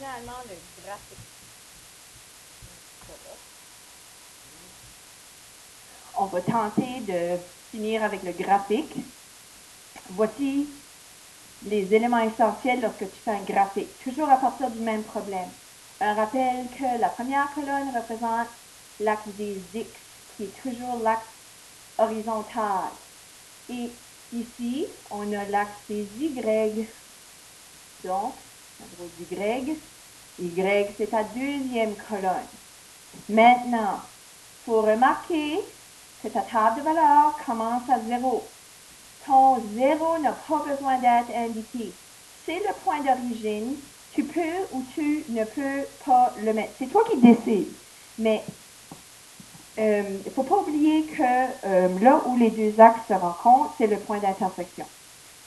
finalement le graphique. On va tenter de finir avec le graphique. Voici les éléments essentiels lorsque tu fais un graphique, toujours à partir du même problème. Un rappel que la première colonne représente l'axe des X, qui est toujours l'axe horizontal. Et ici, on a l'axe des Y. Donc, à droite d'Y, Y, c'est ta deuxième colonne. Maintenant, il faut remarquer que ta table de valeurs commence à 0. Ton 0 n'a pas besoin d'être indiqué. C'est le point d'origine. Tu peux ou tu ne peux pas le mettre. C'est toi qui décides. Mais il ne faut pas oublier que là où les deux axes se rencontrent, c'est le point d'intersection.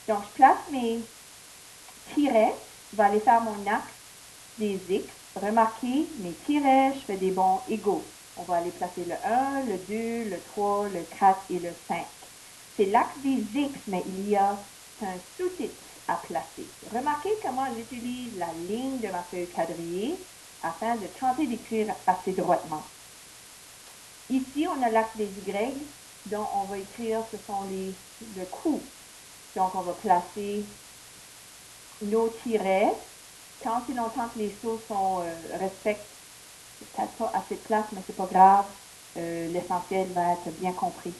Donc, je place mes tirets. Je vais aller faire mon axe des X. Remarquez, mes tirets, je fais des bonds égaux. On va aller placer le 1, le 2, le 3, le 4 et le 5. C'est l'axe des X, mais il y a un sous-titre à placer. Remarquez comment j'utilise la ligne de ma feuille quadrillée afin de tenter d'écrire assez droitement. Ici, on a l'axe des Y, dont on va écrire, ce sont le coût. Donc, on va placer nos tirets. Tant et longtemps que les sauts respectent peut-être pas assez de place, mais c'est pas grave. L'essentiel va être bien compris.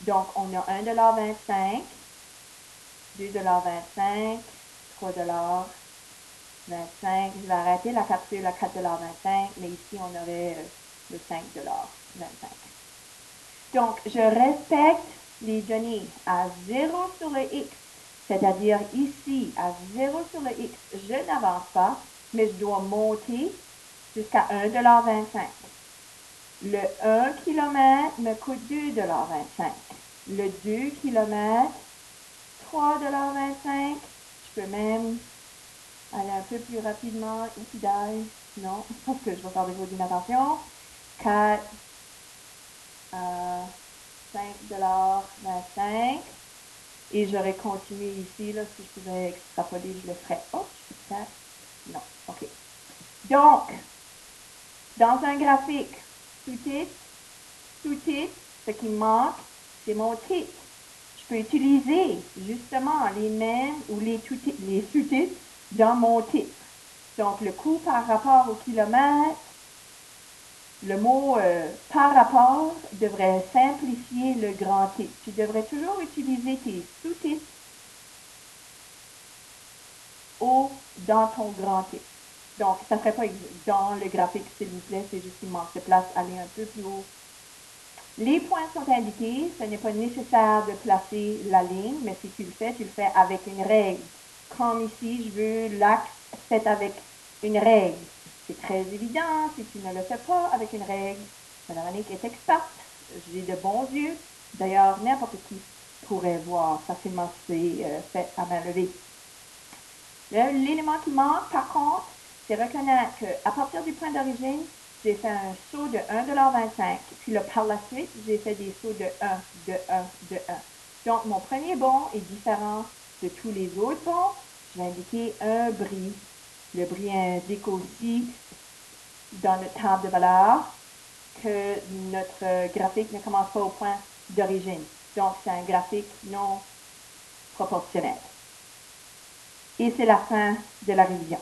Donc, on a 1,25 $, 2,25 $3,25. Je vais arrêter la capsule à 4,25 $, mais ici, on aurait le 5,25 $. Donc, je respecte les données à 0 sur le X, c'est-à-dire ici, à 0 sur le X, je n'avance pas, mais je dois monter jusqu'à 1,25 $. Le 1 km me coûte 2,25 $. Le 2 km, 3,25 $. Je peux même aller un peu plus rapidement. Non, parce que je vais faire des cours d'inattention. 4, 5,25 $. Et j'aurais continué ici, là, si je pouvais extrapoler, je le ferais. Oh, peut-être. Non, OK. Donc, dans un graphique, sous-titre, ce qui manque, c'est mon titre. Je peux utiliser justement les mêmes ou les sous-titres dans mon titre. Donc, le coût par rapport au kilomètre, le mot par rapport devrait simplifier le grand titre. Tu devrais toujours utiliser tes sous-titres dans ton grand titre. Donc, ça ne serait pas dans le graphique, s'il vous plaît, c'est juste qu'il manque de place, aller un peu plus haut. Les points sont indiqués, ce n'est pas nécessaire de placer la ligne, mais si tu le fais avec une règle. Comme ici, je veux l'axe fait avec une règle. C'est très évident, si tu ne le fais pas avec une règle, Mme Annick est experte, j'ai de bons yeux. D'ailleurs, n'importe qui pourrait voir facilement si c'est fait à main levée. L'élément qui manque, par contre, c'est reconnaître qu'à partir du point d'origine, j'ai fait un saut de 1,25 $. Puis là, par la suite, j'ai fait des sauts de 1, de 1, de 1. Donc, mon premier bond est différent de tous les autres bonds. Je vais indiquer un bris. Le bris indique aussi dans notre table de valeurs que notre graphique ne commence pas au point d'origine. Donc, c'est un graphique non proportionnel. Et c'est la fin de la révision.